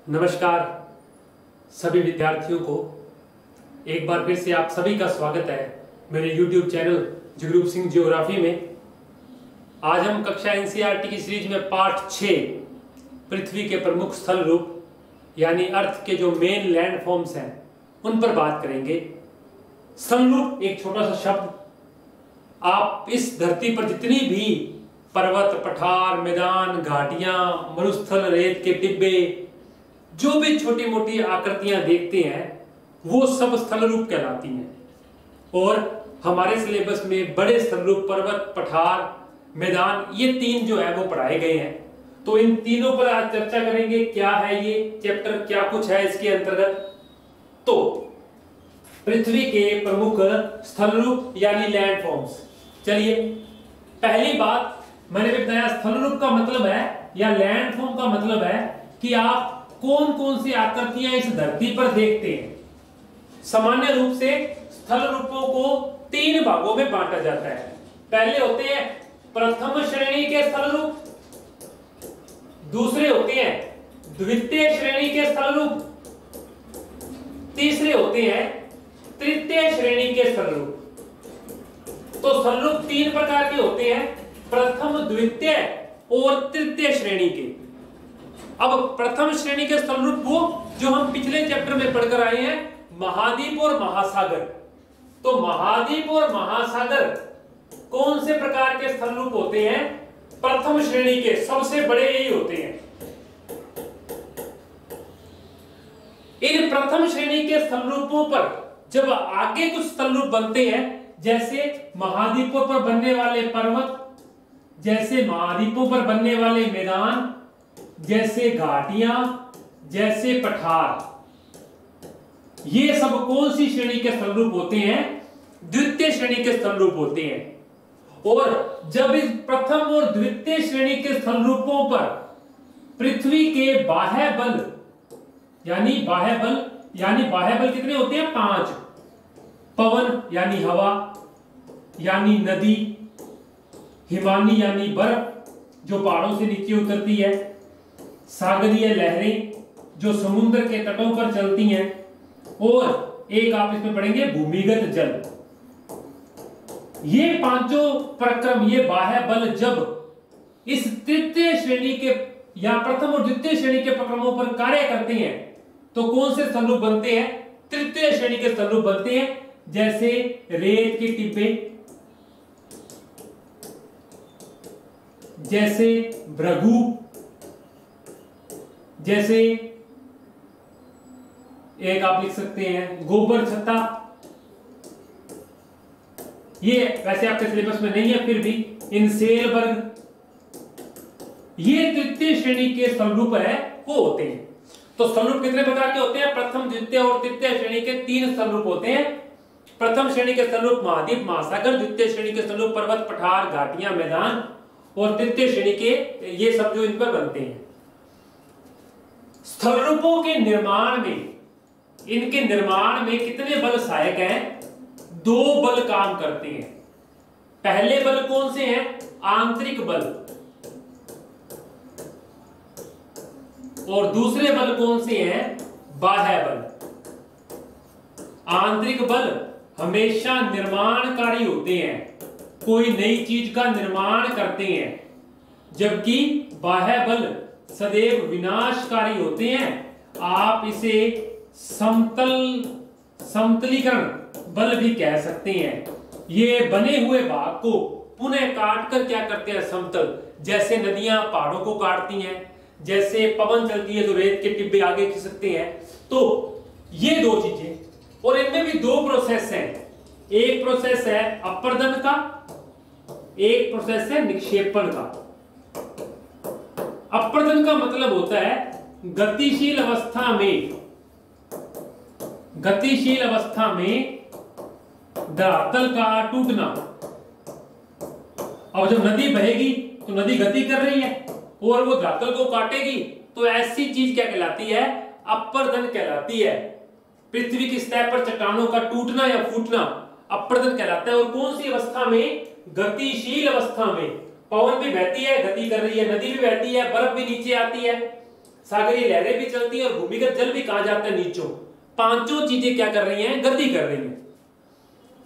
नमस्कार सभी विद्यार्थियों को एक बार फिर से आप सभी का स्वागत है मेरे YouTube channel Jagroop Singh geography में। आज हम कक्षा एनसीईआरटी की सीरीज में पार्ट 6 पृथ्वी के प्रमुख स्थल रूप यानी अर्थ के जो मेन लैंड फॉर्म्स हैं उन पर बात करेंगे। स्थल रूप एक छोटा सा शब्द, आप इस धरती पर जितनी भी पर्वत, पठार, मैदान, घाटियां, मरुस्थल, रेत के टिब्बे, जो भी छोटी मोटी आकृतियां देखते हैं वो सब स्थल रूप कहलाती हैं। और हमारे सिलेबस में बड़े स्थल रूप पर्वत, पठार, मैदान, ये तीन जो है वो पढ़ाए गए हैं। तो इन तीनों पर आज चर्चा करेंगे। क्या है ये चैप्टर, क्या कुछ है इसके अंतर्गत। तो पृथ्वी के प्रमुख स्थल रूप यानी लैंड फॉर्म्स। चलिए, पहली बात मैंने भी बताया, स्थल रूप का मतलब है या लैंड फॉर्म का मतलब है कि आप कौन कौन सी आकृतियां इस धरती पर देखते हैं। सामान्य रूप से स्थल रूपों को तीन भागों में बांटा जाता है। पहले होते हैं प्रथम श्रेणी के स्थल रूप, दूसरे होते हैं द्वितीय श्रेणी के स्थल रूप, तीसरे होते हैं तृतीय श्रेणी के स्थल रूप। तो स्थल रूप तीन प्रकार के होते हैं, प्रथम, द्वितीय और तृतीय श्रेणी के। अब प्रथम श्रेणी के स्थल रूप वो जो हम पिछले चैप्टर में पढ़कर आए हैं, महाद्वीप और महासागर। तो महाद्वीप और महासागर कौन से प्रकार के स्थल रूप होते हैं? प्रथम श्रेणी के, सबसे बड़े यही होते हैं। इन प्रथम श्रेणी के स्थल रूपों पर जब आगे कुछ स्थल रूप बनते हैं, जैसे महाद्वीपों पर बनने वाले पर्वत, जैसे महाद्वीपों पर बनने वाले मैदान, जैसे घाटियां, जैसे पठार, ये सब कौन सी श्रेणी के स्थल रूप होते हैं? द्वितीय श्रेणी के स्थल रूप होते हैं। और जब इस प्रथम और द्वितीय श्रेणी के स्थल रूपों पर पृथ्वी के बाह्य बल यानी बाह्य बल कितने होते हैं? 5। पवन यानी हवा, यानी नदी, हिमानी यानी बर्फ जो पहाड़ों से नीचे उतरती है, सागरीय लहरें जो समुद्र के तटों पर चलती हैं, और एक आप इसमें पढ़ेंगे भूमिगत जल। ये पांचों प्रक्रम, ये बाह्य बल जब इस तृतीय श्रेणी के या प्रथम और द्वितीय श्रेणी के प्रक्रमों पर कार्य करते हैं तो कौन से स्थल रूप बनते हैं? तृतीय श्रेणी के स्थल रूप बनते हैं। जैसे रेत के टिब्बे, जैसे भृगु, जैसे एक आप लिख सकते हैं गोबर छत्ता। ये वैसे आपके सिलेबस में नहीं है, फिर भी इनसेलबर्ग, ये तृतीय श्रेणी के स्थल रूप है वो होते हैं। तो स्थल रूप कितने प्रकार के होते हैं? प्रथम, द्वितीय और तृतीय श्रेणी के 3 स्थल रूप होते हैं। प्रथम श्रेणी के स्थल रूप महाद्वीप, महासागर, द्वितीय श्रेणी के स्थल रूप पर्वत, पठार, घाटियां, मैदान, और तृतीय श्रेणी के ये सब जो इन पर बनते हैं। स्थल रूपों के निर्माण में, इनके निर्माण में कितने बल सहायक हैं? 2 बल काम करते हैं। पहले बल कौन से हैं? आंतरिक बल। और दूसरे बल कौन से हैं? बाह्य बल। आंतरिक बल हमेशा निर्माणकारी होते हैं, कोई नई चीज का निर्माण करते हैं, जबकि बाह्य बल सदैव विनाशकारी होते हैं। आप इसे समतलीकरण बल भी कह सकते हैं। ये बने हुए भाग को पुनः काटकर क्या करते हैं? समतल। जैसे नदियां पहाड़ों को काटती हैं, जैसे पवन चलती है तो रेत के टिब्बे आगे खिसकते हैं। तो ये 2 चीजें, और इनमें भी 2 प्रोसेस हैं। एक प्रोसेस है अपर्दन का, एक प्रोसेस है निक्षेपण का। अपर्दन का मतलब होता है गतिशील अवस्था में धरातल का टूटना। और जब नदी बहेगी तो नदी गति कर रही है और वो धरातल को काटेगी, तो ऐसी चीज क्या कहलाती है? अपर्दन कहलाती है। पृथ्वी की सतह पर चट्टानों का टूटना या फूटना अपर्दन कहलाता है। और कौन सी अवस्था में? गतिशील अवस्था में। पवन भी बहती है, गति कर रही है, नदी भी बहती है, बर्फ भी नीचे आती है, सागरीय लहरें भी चलती हैं और भूमिगत जल भी कहां जाता है, नीचों। पांचों चीजें क्या कर रही हैं, गति कर रही हैं।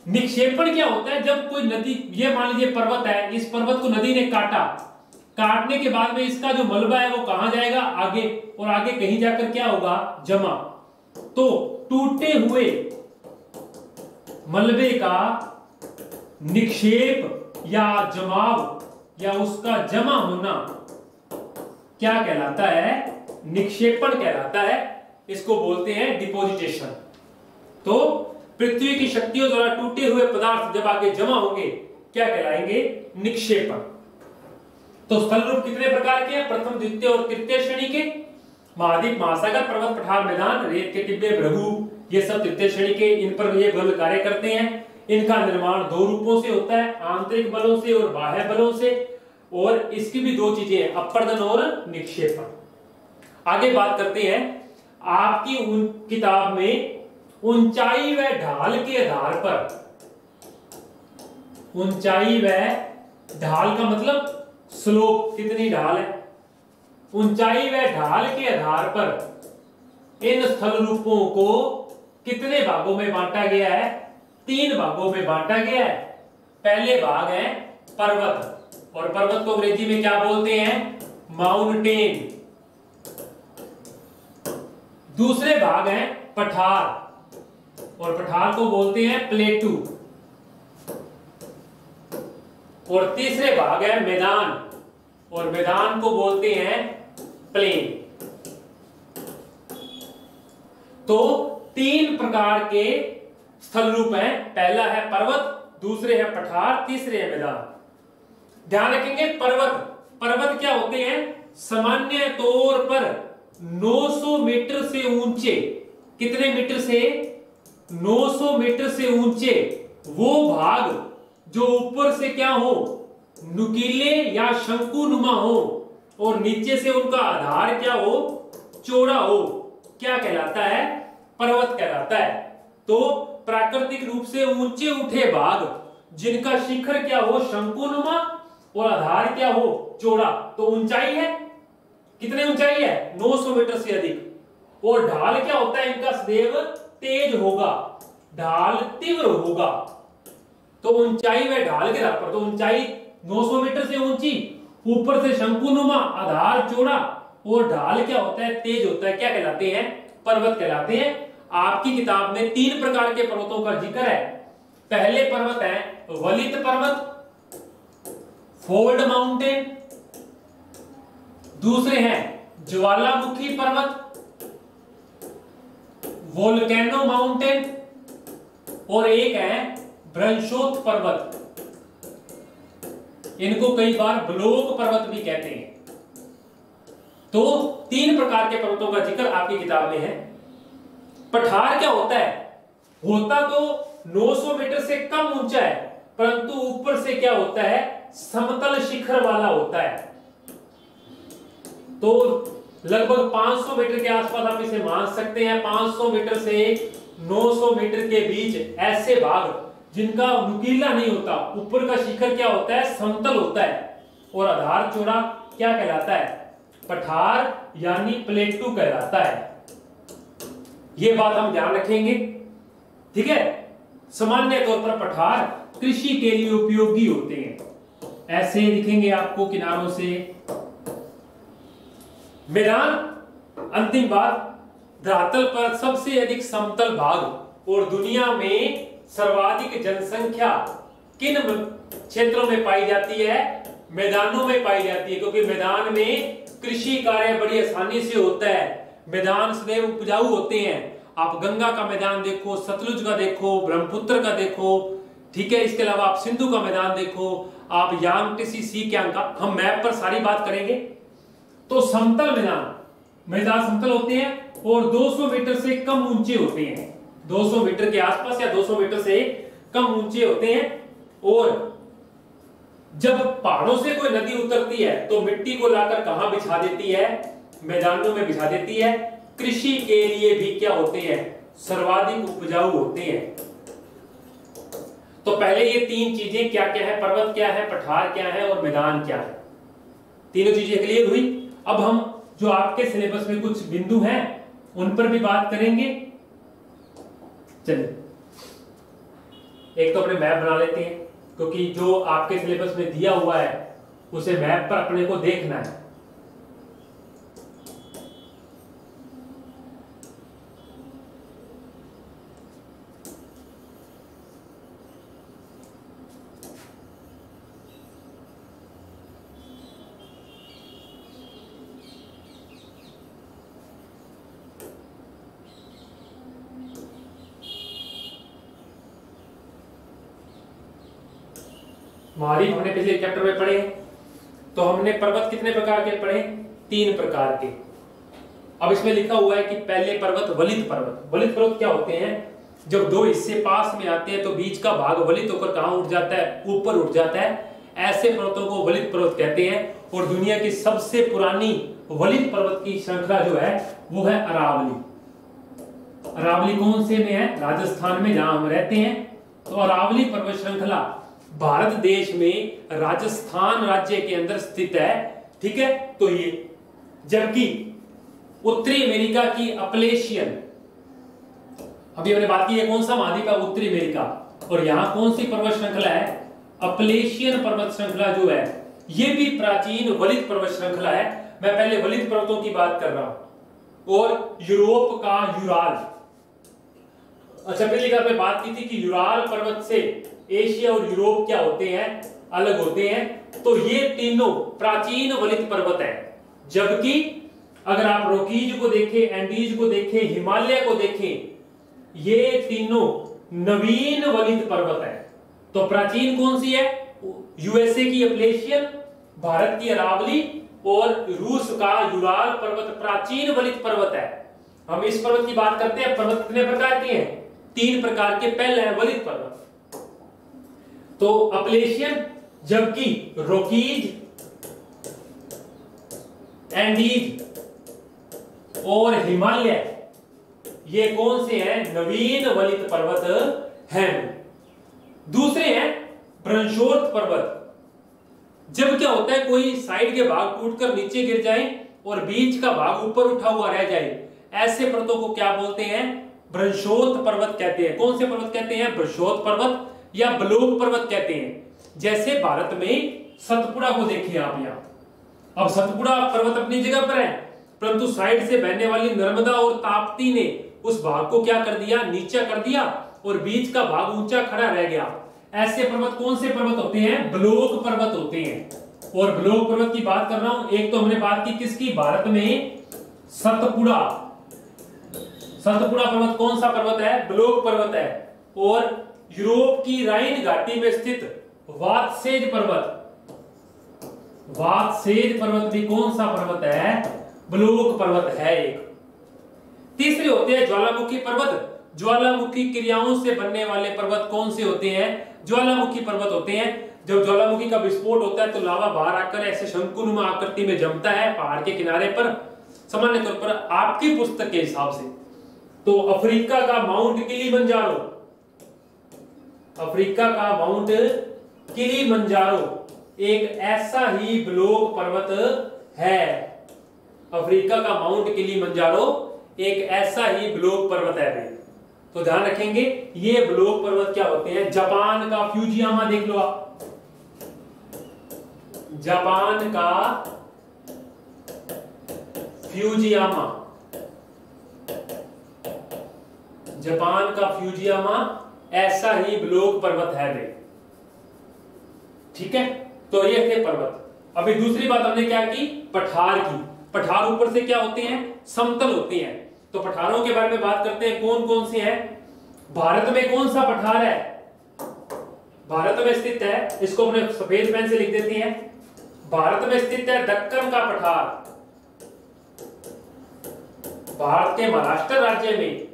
निक्षेपण क्या होता है, जब कोई नदी, ये मान लीजिए पर्वत है, इस पर्वत को नदी ने काटा, काटने के बाद में इसका जो मलबा है वो कहां जाएगा, आगे, और आगे कहीं जाकर क्या होगा, जमा। तो टूटे हुए मलबे का निक्षेप या जमाव या उसका जमा होना क्या कहलाता है, निक्षेपण कहलाता है। इसको बोलते हैं डिपोजिटेशन। तो पृथ्वी की शक्तियों द्वारा टूटे हुए पदार्थ जब आगे जमा होंगे क्या कहलाएंगे, निक्षेपण। तो स्थल रूप कितने प्रकार के हैं, प्रथम, द्वितीय और तृतीय श्रेणी के। महाद्वीप, महासागर, पर्वत, पठार, मैदान, रेत के टिब्बे, भृगु, ये सब तृतीय श्रेणी के, इन पर ये बल कार्य करते हैं। इनका निर्माण दो रूपों से होता है, आंतरिक बलों से और बाह्य बलों से, और इसकी भी दो चीजें हैं, अपर्दन और निक्षेपण। आगे बात करते हैं, आपकी उन किताब में ऊंचाई व ढाल के आधार पर, ऊंचाई व ढाल का मतलब स्लोप, कितनी ढाल है, ऊंचाई व ढाल के आधार पर इन स्थल रूपों को कितने भागों में बांटा गया है, 3 भागों में बांटा गया है। पहले भाग है पर्वत, और पर्वत को अंग्रेजी में क्या बोलते हैं, माउंटेन। दूसरे भाग है पठार, और पठार को बोलते हैं प्लेटू। और तीसरे भाग है मैदान, और मैदान को बोलते हैं प्लेन। तो 3 प्रकार के स्थल रूप हैं, पहला है पर्वत, दूसरे है पठार, तीसरे है मैदान। ध्यान रखेंगे, पर्वत क्या होते हैं, सामान्य तौर पर 900 मीटर से ऊंचे, कितने मीटर से, 900 मीटर से ऊंचे वो भाग जो ऊपर से क्या हो, नुकीले या शंकुनुमा हो, और नीचे से उनका आधार क्या हो, चौड़ा हो, क्या कहलाता है, पर्वत कहलाता है। तो प्राकृतिक रूप से ऊंचे उठे भाग जिनका शिखर क्या हो, शंकुनुमा, और आधार क्या हो, चौड़ा, तो ऊंचाई है, कितने ऊंचाई है, 900 मीटर से अधिक। और ढाल क्या होता है, इनका सदैव तेज होगा, ढाल तीव्र होगा। तो ऊंचाई व ढाल के आधार पर, तो ऊंचाई 900 मीटर से ऊंची, ऊपर से शंकुनुमा, आधार चौड़ा, और ढाल क्या होता है, तेज होता है, क्या कहलाते हैं, पर्वत कहलाते हैं। आपकी किताब में 3 प्रकार के पर्वतों का जिक्र है। पहले पर्वत है वलित पर्वत, फोल्ड माउंटेन। दूसरे हैं ज्वालामुखी पर्वत, वोल्केनो माउंटेन, और एक है ब्रंशोत पर्वत। इनको कई बार ब्लॉक पर्वत भी कहते हैं। तो 3 प्रकार के पर्वतों का जिक्र आपकी किताब में है। पठार क्या होता है, होता तो 900 मीटर से कम ऊंचा है, परंतु ऊपर से क्या होता है, समतल शिखर वाला होता है। तो लगभग 500 मीटर के आसपास आप इसे मान सकते हैं। 500 मीटर से 900 मीटर के बीच ऐसे भाग जिनका नुकीला नहीं होता, ऊपर का शिखर क्या होता है, समतल होता है, और आधार चौड़ा, क्या कहलाता है, पठार यानी प्लेटू कहलाता है। यह बात हम ध्यान रखेंगे, ठीक है। सामान्य तौर पर पठार कृषि के लिए उपयोगी होते हैं, ऐसे दिखेंगे आपको किनारों से। मैदान, अंतिम बात, धरातल पर सबसे अधिक समतल भाग और दुनिया में सर्वाधिक जनसंख्या किन क्षेत्रों में पाई जाती है, मैदानों में पाई जाती है, क्योंकि मैदान में कृषि कार्य बड़ी आसानी से होता है। मैदान सदैव उपजाऊ होते हैं। आप गंगा का मैदान देखो, सतलुज का देखो, ब्रह्मपुत्र का देखो, ठीक है। इसके अलावा आप सिंधु का मैदान देखो, आप यांगत्से सी का, हम मैप पर सारी बात करेंगे। तो समतल मैदान समतल होते हैं और 200 मीटर से कम ऊंचे होते हैं, 200 मीटर के आसपास या 200 मीटर से कम ऊंचे होते हैं। और जब पहाड़ों से कोई नदी उतरती है तो मिट्टी को लाकर कहां बिछा देती है, मैदानों में बिछा देती है। कृषि के लिए भी क्या होते हैं, सर्वाधिक उपजाऊ होते हैं। तो पहले ये 3 चीजें क्या क्या है, पर्वत क्या है, पठार क्या है और मैदान क्या है, तीनों चीजें क्लियर हुई। अब हम जो आपके सिलेबस में कुछ बिंदु हैं उन पर भी बात करेंगे। चलिए एक तो अपने मैप बना लेते हैं, क्योंकि जो आपके सिलेबस में दिया हुआ है उसे मैप पर अपने को देखना है। महाद्वीप हमने पिछले चैप्टर में पढ़े, तो हमने पर्वत कितने प्रकार के पढ़े? 3 प्रकार के। अब इसमें लिखा हुआ है कि पहले पर्वत वलित पर्वत। वलित पर्वत क्या होते हैं? जब 2 हिस्से पास में आते हैं तो बीच का भाग वलित होकर कहां उठ जाता है? ऊपर उठ जाता है। ऐसे पर्वतों को वलित पर्वत कहते हैं। और दुनिया की सबसे पुरानी वलित पर्वत की श्रृंखला जो है वो है अरावली। अरावली कौन से में है? राजस्थान में, जहां हम रहते हैं। तो अरावली पर्वत श्रृंखला भारत देश में राजस्थान राज्य के अंदर स्थित है। ठीक है, तो ये, जबकि उत्तरी अमेरिका की अपलेशियन, अभी हमने बात की है कौन सा महाद्वीप है? उत्तरी अमेरिका। और यहां कौन सी पर्वत श्रृंखला है? अपलेशियन पर्वत श्रृंखला जो है ये भी प्राचीन वलित पर्वत श्रृंखला है। मैं पहले वलित पर्वतों की बात कर रहा हूं। और यूरोप का यूराल, अच्छा पहली बार बात की थी कि यूराल पर्वत से एशिया और यूरोप क्या होते हैं? अलग होते हैं। तो ये तीनों प्राचीन वलित पर्वत है। जबकि अगर आप रोकीज को देखें, एंडीज को देखें, हिमालय को देखें, ये तीनों नवीन वलित पर्वत है। तो प्राचीन कौन सी है? यूएसए की अपलेशियन, भारत की अरावली और रूस का यूराल पर्वत प्राचीन वलित पर्वत है। हम इस पर्वत की बात करते हैं। पर्वत कितने प्रकार के हैं? 3 प्रकार के। पहले है वलित पर्वत, तो अपलेशियन, जबकि रोकीज, एंडीज और हिमालय ये कौन से हैं? नवीन वलित पर्वत हैं। दूसरे हैं ब्रंशोर्थ पर्वत। जब क्या होता है, कोई साइड के भाग टूटकर नीचे गिर जाए और बीच का भाग ऊपर उठा हुआ रह जाए, ऐसे पर्वतों को क्या बोलते हैं? ब्रंशोर्थ पर्वत कहते हैं। कौन से पर्वत कहते हैं? ब्रंशोर्थ पर्वत या ब्लोक पर्वत कहते हैं। जैसे भारत में सतपुड़ा को देखिए आप यहां। अब सतपुड़ा पर्वत अपनी जगह पर है, परंतु साइड से बहने वाली नर्मदा और ताप्ती ने उस भाग को क्या कर दिया? नीचा कर दिया और बीच का भाग ऊंचा खड़ा रह गया। ऐसे पर्वत कौन से पर्वत होते हैं? ब्लोक पर्वत होते हैं। और ब्लोक पर्वत की बात कर रहा हूं। एक तो हमने बात की किसकी? भारत में सतपुड़ा। सतपुड़ा पर्वत कौन सा पर्वत है? ब्लोक पर्वत है। और यूरोप की राइन घाटी में स्थित वातसेज पर्वत, वातसेज पर्वत भी कौन सा पर्वत है? ब्लोक पर्वत है एक। तीसरे होते हैं ज्वालामुखी पर्वत। ज्वालामुखी क्रियाओं से बनने वाले पर्वत कौन से होते हैं? ज्वालामुखी पर्वत होते हैं। जब ज्वालामुखी का विस्फोट होता है तो लावा बाहर आकर ऐसे शंकुनुमा आकृति में जमता है पहाड़ के किनारे पर। सामान्य तौर पर आपकी पुस्तक के हिसाब से तो अफ्रीका का माउंट किलिमंजारो, अफ्रीका का माउंट किलिमंजारो एक ऐसा ही ब्लोक पर्वत है। अफ्रीका का माउंट किलिमंजारो एक ऐसा ही ब्लोक पर्वत है। तो ध्यान रखेंगे ये ब्लोक पर्वत क्या होते हैं? जापान का फ्यूजियामा देख लो आप, जापान का फ्यूजियामा, जापान का फ्यूजियामा ऐसा ही ब्लोक पर्वत है वे। ठीक है, तो ये थे पर्वत। अभी दूसरी बात हमने क्या की? पठार की। पठार ऊपर से क्या होते हैं? समतल होते हैं। तो पठारों के बारे में बात करते हैं। कौन कौन से हैं? भारत में कौन सा पठार है? भारत में स्थित है, इसको अपने सफेद पेन से लिख देते हैं। भारत में स्थित है दक्कन का पठार। भारत के महाराष्ट्र राज्य में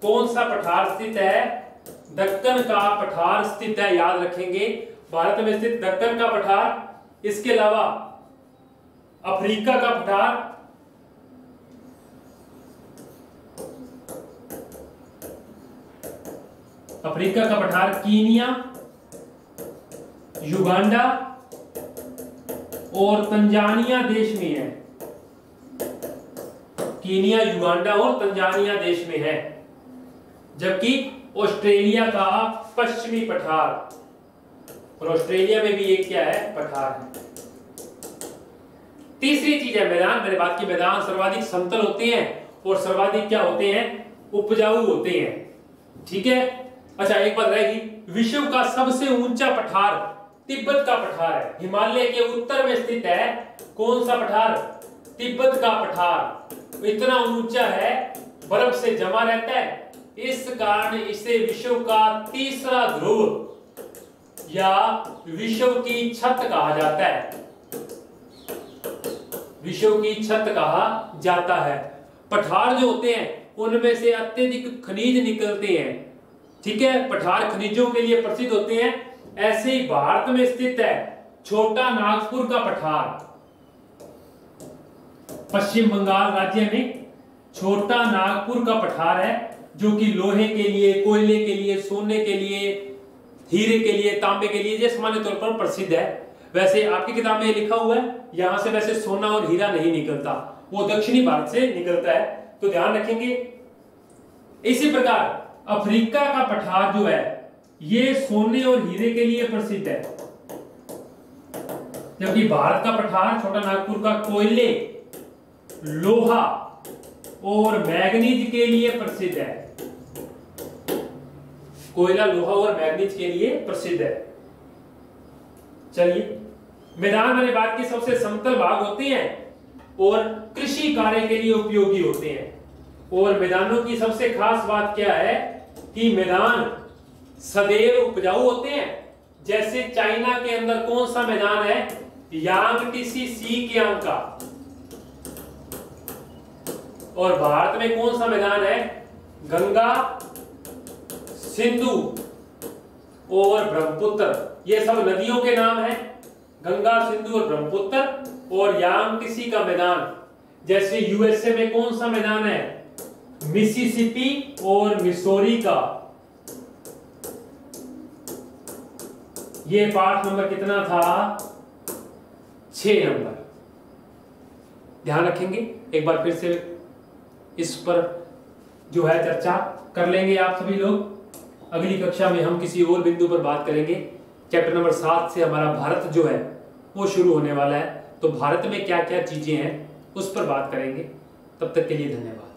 कौन सा पठार स्थित है? दक्कन का पठार स्थित है। याद रखेंगे, भारत में स्थित दक्कन का पठार। इसके अलावा अफ्रीका का पठार, अफ्रीका का पठार कीनिया, युगांडा और तंजानिया देश में है। कीनिया, युगांडा और तंजानिया देश में है, जबकि ऑस्ट्रेलिया का पश्चिमी पठार, और ऑस्ट्रेलिया में भी एक क्या है, पठार है। तीसरी चीज है मैदान। मैंने बात की मैदान सर्वाधिक समतल होते हैं और सर्वाधिक क्या होते हैं, उपजाऊ होते हैं। ठीक है। अच्छा, एक बात रहेगी, विश्व का सबसे ऊंचा पठार तिब्बत का पठार है। हिमालय के उत्तर में स्थित है कौन सा पठार, तिब्बत का पठार। इतना ऊंचा है, बर्फ से जमा रहता है, इस कारण इसे विश्व का तीसरा ध्रुव या विश्व की छत कहा जाता है। विश्व की छत कहा जाता है। पठार जो होते हैं उनमें से अत्यधिक खनिज निकलते हैं। ठीक है, पठार खनिजों के लिए प्रसिद्ध होते हैं। ऐसे ही भारत में स्थित है छोटा नागपुर का पठार। पश्चिम बंगाल राज्य में छोटा नागपुर का पठार है, जो कि लोहे के लिए, कोयले के लिए, सोने के लिए, हीरे के लिए, तांबे के लिए सामान्य तौर पर प्रसिद्ध है। वैसे आपकी किताब में लिखा हुआ है यहां से वैसे सोना और हीरा नहीं निकलता, वो दक्षिणी भारत से निकलता है, तो ध्यान रखेंगे। इसी प्रकार अफ्रीका का पठार जो है ये सोने और हीरे के लिए प्रसिद्ध है, जबकि भारत का पठार छोटा नागपुर का कोयले, लोहा और मैग्नीज के लिए प्रसिद्ध है। कोयला, लोहा और मैग्नीज के लिए प्रसिद्ध है। चलिए, मैदान मैंने बात की सबसे समतल भाग होते हैं और कृषि कार्य के लिए उपयोगी होते हैं। और मैदानों की सबसे खास बात क्या है कि मैदान सदैव उपजाऊ होते हैं। जैसे चाइना के अंदर कौन सा मैदान है, यांगटीसी सीकियांग का, और भारत में कौन सा मैदान है, गंगा, सिंधु और ब्रह्मपुत्र। ये सब नदियों के नाम हैं, गंगा, सिंधु और ब्रह्मपुत्र। और यांगटीसी का मैदान, जैसे यूएसए में कौन सा मैदान है, मिसिसिपी और मिसौरी का। ये पाठ नंबर कितना था, 6 नंबर। ध्यान रखेंगे, एक बार फिर से इस पर जो है चर्चा कर लेंगे आप सभी लोग। अगली कक्षा में हम किसी और बिंदु पर बात करेंगे। चैप्टर नंबर 7 से हमारा भारत जो है वो शुरू होने वाला है, तो भारत में क्या क्या चीजें हैं उस पर बात करेंगे। तब तक के लिए धन्यवाद।